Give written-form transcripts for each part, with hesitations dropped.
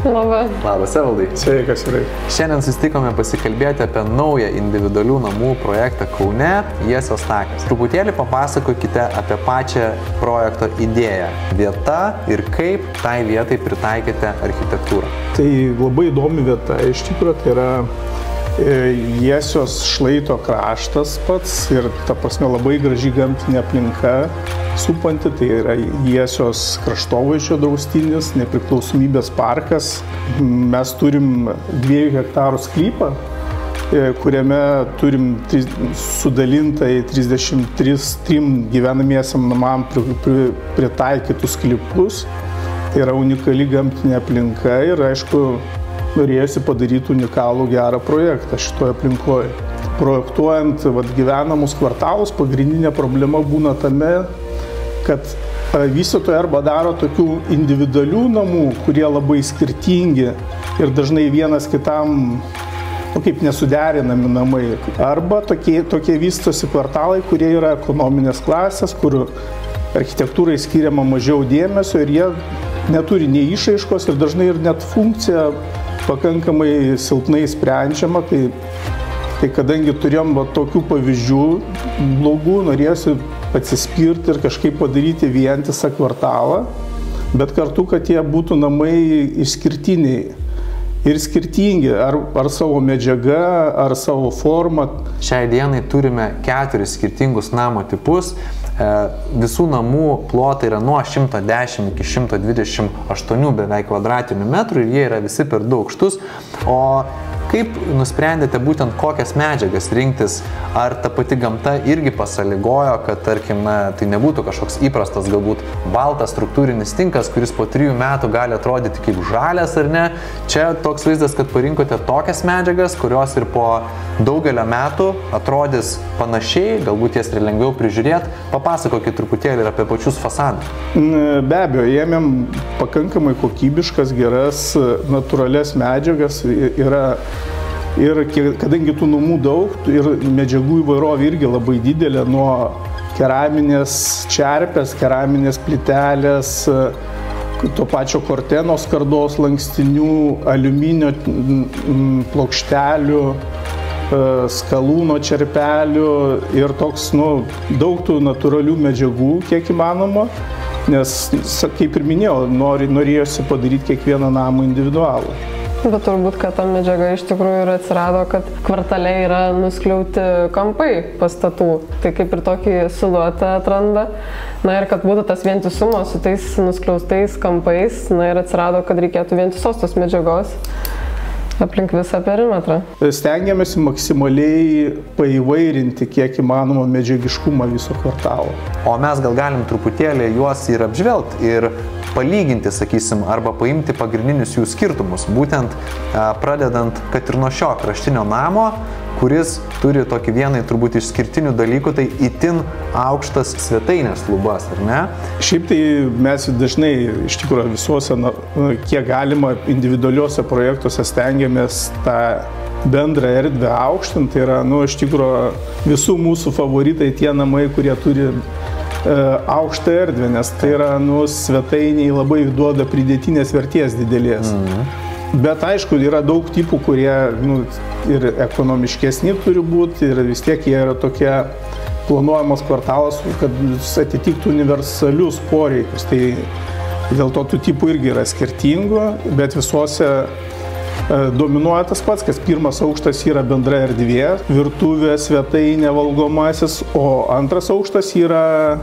Labas, Evaldai. Sveikas, Irai. Šiandien susitikome pasikalbėti apie naują individualių namų projektą Kaune, Jiesios takas. Truputėlį papasakokite apie pačią projekto idėją, vieta ir kaip tai vietai pritaikėte architektūrą. Tai labai įdomi vieta, iš tikrųjų tai yra Jiesios šlaito kraštas pats ir ta prasme labai graži gamtinė aplinka supanti, tai yra Jiesios kraštovaizdžio draustinis, nepriklausomybės parkas. Mes turim 2 hektarų sklypą, kuriame turim sudalintą į 33 gyvenamiesiam namam pritaikytus sklypus. Tai yra unikali gamtinė aplinka ir aišku, norėjusi padaryti unikalų gerą projektą šitoje aplinkoje. Projektuojant gyvenamus kvartalus, pagrindinė problema būna tame, kad vystytojai arba daro tokių individualių namų, kurie labai skirtingi ir dažnai vienas kitam kaip nesuderinami namai. Arba tokie vystosi kvartalai, kurie yra ekonominės klasės, kur architektūrai skiriama mažiau dėmesio ir jie neturi nei išraiškos ir dažnai ir net funkcija pakankamai silpnai sprendžiama, tai kadangi turėjom tokių pavyzdžių blogų, norėjusi atsispirti ir kažkaip padaryti vientisą kvartalą, bet kartu, kad jie būtų namai išskirtiniai ir skirtingi, ar savo medžiaga, ar savo forma. Šiai dienai turime 4 skirtingus namo tipus. Visų namų plotai yra nuo 110 iki 128 beveik kvadratinių metrų ir jie yra visi per 2 aukštus. O kaip nusprendėte būtent kokias medžiagas rinktis? Ar ta pati gamta irgi pasąlygojo, kad tarkim, tai nebūtų kažkoks įprastas galbūt baltas struktūrinis tinkas, kuris po 3 metų gali atrodyti kaip žalias ar ne? Čia toks vaizdas, kad parinkote tokias medžiagas, kurios ir po daugelio metų atrodys panašiai, galbūt jas ir lengviau prižiūrėti. Papasakokit truputėlį ir apie pačius fasadus. Be abejo, ėmėm pakankamai kokybiškas, geras, natūralias medžiagas ir kadangi tų namų daug ir medžiagų įvairovė irgi labai didelė, nuo keraminės čerpės, keraminės plytelės, to pačio korteno skardos lankstinių, aliuminio plokštelių, skalūno čerpelių ir toks, daug tų natūralių medžiagų, kiek įmanoma, nes, kaip ir minėjau, norėjosi padaryti kiekvieną namą individualų. Bet turbūt, kad ta medžiaga iš tikrųjų ir atsirado, kad kvartale yra nuskliauti kampai pastatų. Tai kaip ir tokį siluetą atranda. Na ir kad būtų tas vientisumas su tais nuskliaustais kampais, na ir atsirado, kad reikėtų vientisos tos medžiagos aplink visą perimetrą. Stengiamės maksimaliai paįvairinti kiek įmanoma medžiagiškumą viso kvartalo. O mes gal galim truputėlį juos ir apžvelgti ir palyginti, sakysim, arba paimti pagrindinius jų skirtumus, būtent pradedant, kad ir nuo šio kraštinio namo, kuris turi tokį vieną turbūt išskirtinių dalykų, tai itin aukštas svetainės lubas, ar ne? Šiaip tai mes dažnai, iš tikrųjų, visuose, kiek galima, individualiuose projektuose stengiamės tą bendrą erdvę aukštinti. Tai yra, iš tikrųjų, visų mūsų favoritai tie namai, kurie turi aukštą erdvę, nes tai yra, svetainiai labai duoda pridėtinės vertės didelės. Bet aišku, yra daug tipų, kurie ir ekonomiškesni turi būti ir vis tiek jie yra tokie planuojamas kvartalas, kad atitiktų universalius poreikius. Tai dėl to tų tipų irgi yra skirtingų, bet visuose dominuoja tas pats, kas pirmas aukštas yra bendra erdvė, virtuvė, svetainė, valgomasis, o antras aukštas yra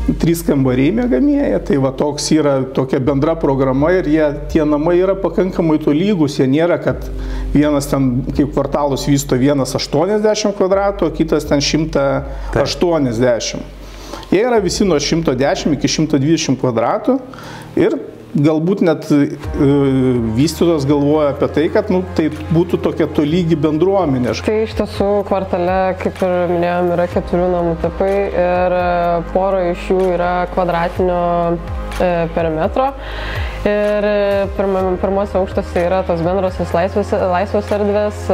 3 kambariai miegamieji. Tai va toks yra tokia bendra programa ir tie namai yra pakankamai tolygus. Jie nėra, kad vienas ten kaip kvartalus vysto vienas 80 kvadratų, o kitas ten 180. Jie yra visi nuo 110 iki 120 kvadratų ir galbūt net vystytojas galvoja apie tai, kad tai būtų tokia tolygi bendruomenė. Tai iš tiesų kvartale, kaip ir minėjom, yra 4 namų tipai ir pora iš jų yra kvadratinio perimetro. Ir pirmose aukštose yra tos bendrosios laisvos erdvės,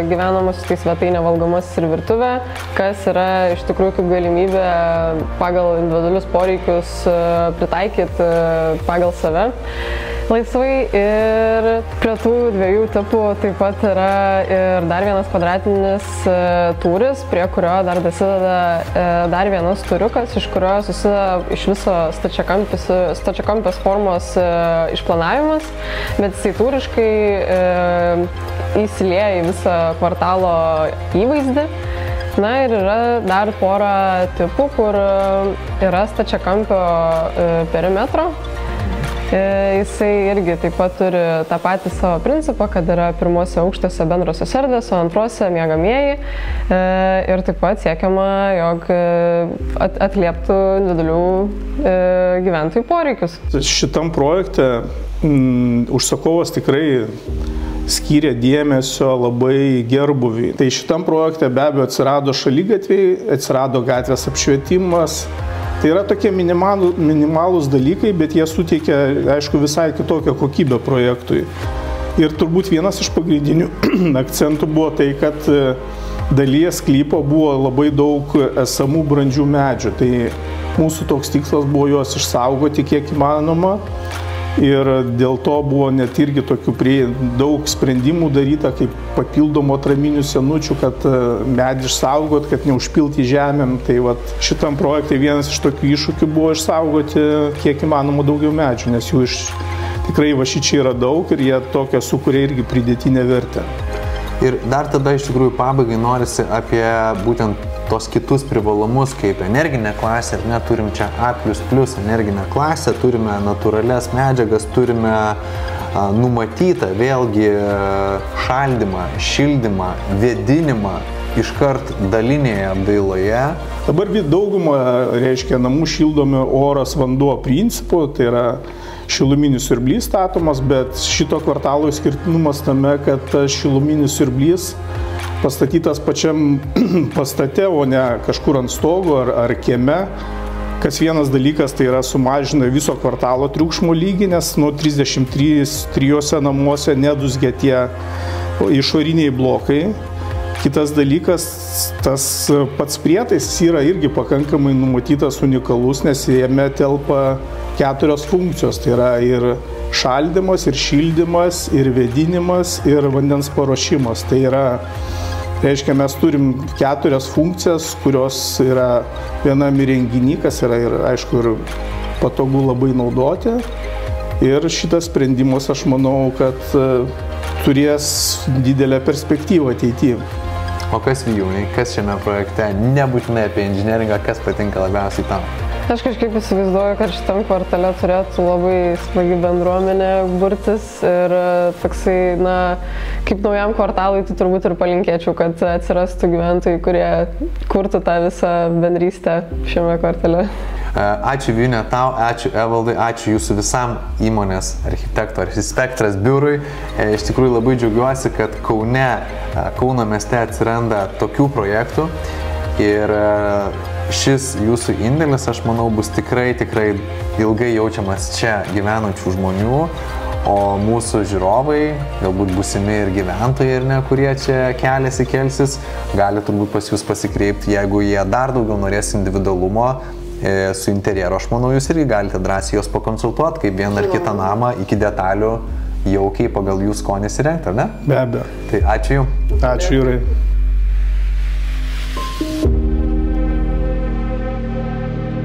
gyvenamos, tai svetainė, valgomasis ir virtuvė, kas yra iš tikrųjų kaip galimybė pagal individualius poreikius pritaikyti pagal save. laisvai ir prie tų dviejų tipų taip pat yra ir dar vienas kvadratinis tūris, prie kurio dar dasideda dar vienas tūriukas, iš kurio susideda iš viso stačiakampės formos išplanavimas, bet jisai tūriškai įsilieja į visą kvartalo įvaizdį. Na ir yra dar pora tipų, kur yra stačiakampio perimetro. Jisai irgi taip pat turi tą patį savo principą, kad yra pirmose aukštuose bendrosios erdvės, o antrose miegamieji. Ir taip pat siekiama, jog atlieptų individualių gyventojų poreikius. Šitam projekte užsakovas tikrai skyrė dėmesio labai gerbūviui. Tai šitam projekte be abejo atsirado šaligatviai, atsirado gatvės apšvietimas. Tai yra tokie minimalūs dalykai, bet jie suteikia, aišku, visai kitokią kokybę projektui. Ir turbūt vienas iš pagrindinių akcentų buvo tai, kad dalyje sklypo buvo labai daug esamų brandžių medžių. Tai mūsų toks tikslas buvo juos išsaugoti kiek įmanoma. Ir dėl to buvo net irgi tokių daug sprendimų daryta, kaip papildomų atraminių senučių, kad medį išsaugot, kad neužpilti žemėm. Tai vat, šitam projekte vienas iš tokių iššūkių buvo išsaugoti kiek įmanoma daugiau medžių, nes jų tikrai va šičia yra daug ir jie tokią sukuria irgi pridėtinę vertę. Ir dar tada iš tikrųjų pabaigai norisi apie būtent tos kitus privalumus, kaip energinė klasė, ar ne, turim čia A++ energinę klasę, turime natūralias medžiagas, turime numatytą vėlgi šaldymą, šildymą, vėdinimą iškart dalinėje apdailoje. Dabar daugumą, reiškia, namų šildomi oras vanduo principu, tai yra šiluminis siurblys statomas, bet šito kvartalo išskirtinumas tame, kad tas šiluminis siurblys pastatytas pačiam pastate, o ne kažkur ant stogo ar kieme. Kas vienas dalykas, tai yra sumažina viso kvartalo triukšmo lygį, nes nuo 33 namuose nedūzgia tie išoriniai blokai. Kitas dalykas, tas pats prietaisas yra irgi pakankamai numatytas unikalus, nes jame telpa 4 funkcijos. Tai yra ir šaldymas, ir šildymas, ir vėdinimas, ir vandens paruošimas. Tai yra, reiškia, mes turim 4 funkcijas, kurios yra vienam įrenginy, kas yra ir, aišku, ir patogu labai naudoti. Ir šitas sprendimas, aš manau, kad turės didelę perspektyvą ateityje. O kas Vijūnai, kas šiame projekte, nebūtinai apie inžineringą, kas patinka labiausiai tam? Aš kažkaip įsivaizduoju, kad šitam kvartale turėtų labai smagi bendruomenė burtis ir toksai, na, kaip naujam kvartalui, tai turbūt ir palinkėčiau, kad atsirastų gyventojai, kurie kurtų tą visą bendrystę šiame kvartale. Ačiū Vijūne tau, ačiū Evaldai, ačiū jūsų visam įmonės architekto Archispektras biurui. Iš tikrųjų labai džiaugiuosi, kad Kauno mieste atsiranda tokių projektų ir šis jūsų indėlis, aš manau, bus tikrai ilgai jaučiamas čia gyvenančių žmonių, o mūsų žiūrovai, galbūt būsimi ir gyventojai, ir ne, kurie čia kelsis, gali turbūt pas jūs pasikreipti, jeigu jie dar daugiau norės individualumo su interjeru. Aš manau, jūs irgi galite drąsiai jos pakonsultuoti, kaip vieną ar kitą namą iki detalių jaukiai pagal jų skonį įsirengti, ar ne? Be abejo. Tai ačiū Jums. Ačiū Jūrai.